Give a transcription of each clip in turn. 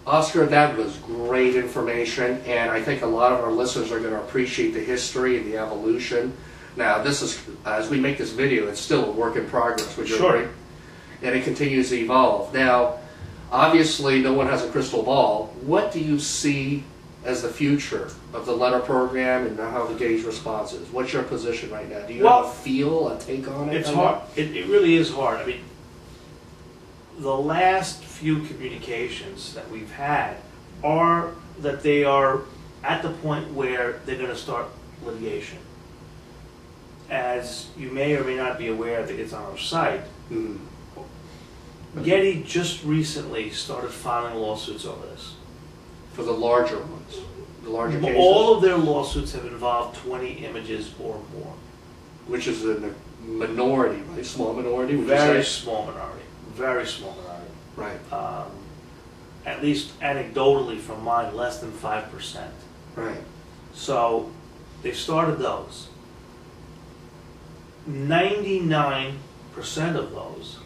Oscar, that was great information, and I think a lot of our listeners are going to appreciate the history and the evolution. Now, this is, as we make this video, it's still a work in progress, which is great, and it continues to evolve. Now, obviously, no one has a crystal ball. What do you see as the future of the letter program and how the Getty's response is? What's your position right now? Do you have a feel, a take on it? It's hard. It really is hard. I mean, the last few communications that we've had are that they are at the point where they're going to start litigation. As you may or may not be aware that it's on our site, Getty just recently started filing lawsuits over this. For the larger ones, the larger cases? All of their lawsuits have involved 20 images or more. Which is a minority, right? Small minority, would Very you say? small minority. Very small minority. Right. At least anecdotally from mine, less than 5%. Right. So they started those. 99% of those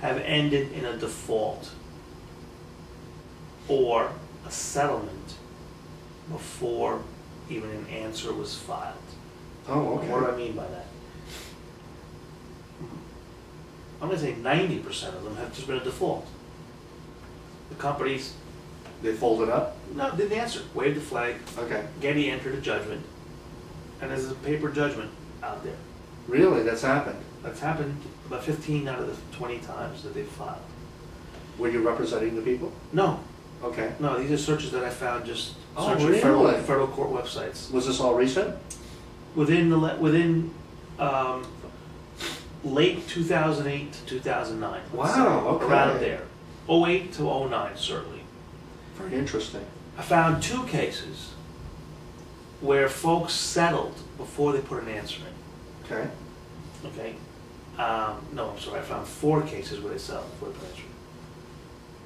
have ended in a default or a settlement before even an answer was filed. Oh, okay. What do I mean by that? I'm going to say 90% of them have just been a default. The companies... They folded up? No, didn't answer. Waved the flag. Okay. Getty entered a judgment. And there's a paper judgment out there. Really? That's happened? That's happened about 15 out of the 20 times that they've filed. Were you representing the people? No. Okay. No, these are searches that I found just searching really? federal court websites. Was this all recent? Within late 2008 to 2009. Wow, okay. Around there. 08 to 09, certainly. Very interesting. I found 2 cases where folks settled before they put an answer in. Okay. Okay. No, I'm sorry. I found 4 cases where they settled before they put an answer in.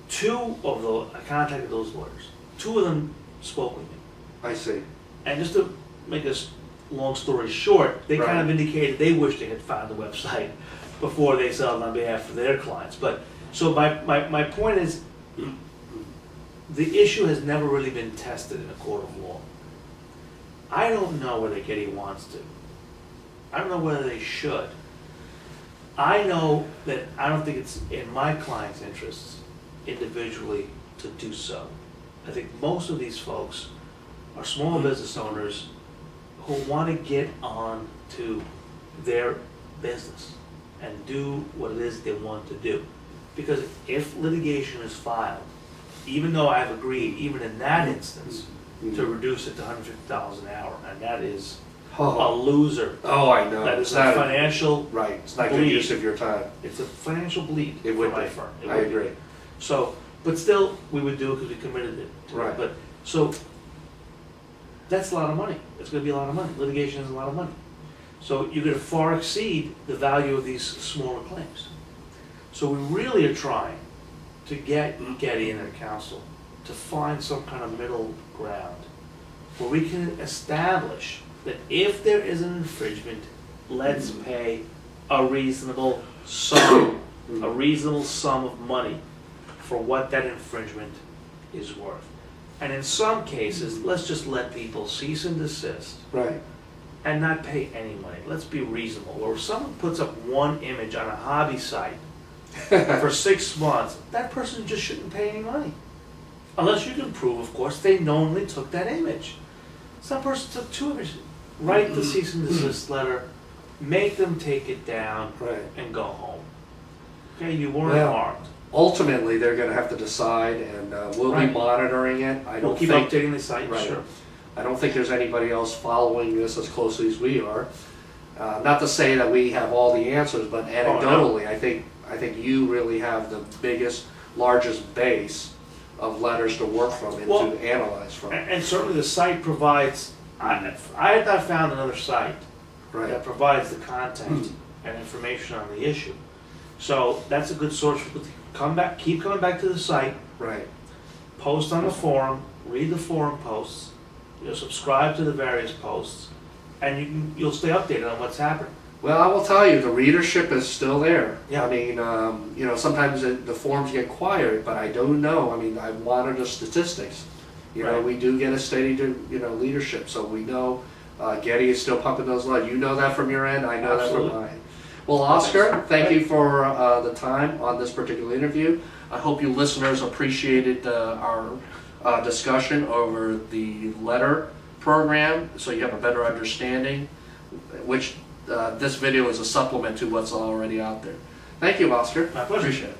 2 of those, I contacted those lawyers. 2 of them spoke with me. I see. And just to make this long story short, they kind of indicated they wished they had found the website before they settled on behalf of their clients. But so my point is, the issue has never really been tested in a court of law. I don't know whether Getty wants to. I don't know whether they should. I know that I don't think it's in my client's interests individually to do so. I think most of these folks are small business owners who want to get on to their business and do what it is they want to do. Because if litigation is filed, even though I've agreed, even in that instance, to reduce it to $150 an hour, and that is a loser. Oh, I know. That is a financial right. It's not good use of your time. It's a financial bleed it would for my be. firm. I agree. So, but still, we would do it because we committed it. Right. But so that's a lot of money. It's going to be a lot of money. Litigation is a lot of money. So you're going to far exceed the value of these smaller claims. So we really are trying to get Getty and their counsel to find some kind of middle ground where we can establish that if there is an infringement, let's pay a reasonable sum, of money for what that infringement is worth. And in some cases, let's just let people cease and desist. Right. And not pay any money. Let's be reasonable. Or if someone puts up one image on a hobby site for 6 months, that person just shouldn't pay any money. Unless you can prove, of course, they knowingly took that image. Some person took 2 images. Write the cease and desist letter, make them take it down, and go home. Okay, you weren't harmed. Ultimately, they're going to have to decide, and we'll be monitoring it. We'll keep updating the site. Sure. I don't think there's anybody else following this as closely as we are. Not to say that we have all the answers, but anecdotally, I think you really have the biggest, largest base of letters to work from and to analyze from. And certainly the site provides. I have not found another site that provides the content and information on the issue. So that's a good source for people to come back, keep coming back to the site. Right. Post on the forum, read the forum posts. You'll subscribe to the various posts, and you'll stay updated on what's happening. Well, I will tell you, the readership is still there. Yeah. I mean, you know, sometimes the forums get quiet, but I don't know. I mean, I monitor the statistics. You know, Right. we do get a steady, you know, leadership, so we know Getty is still pumping those leads. You know that from your end, I know Absolutely. that from mine. Well, Oscar, thank you for the time on this particular interview. I hope you listeners appreciated our discussion over the letter program, so you have a better understanding, which this video is a supplement to what's already out there. Thank you, Oscar. My pleasure. Appreciate it.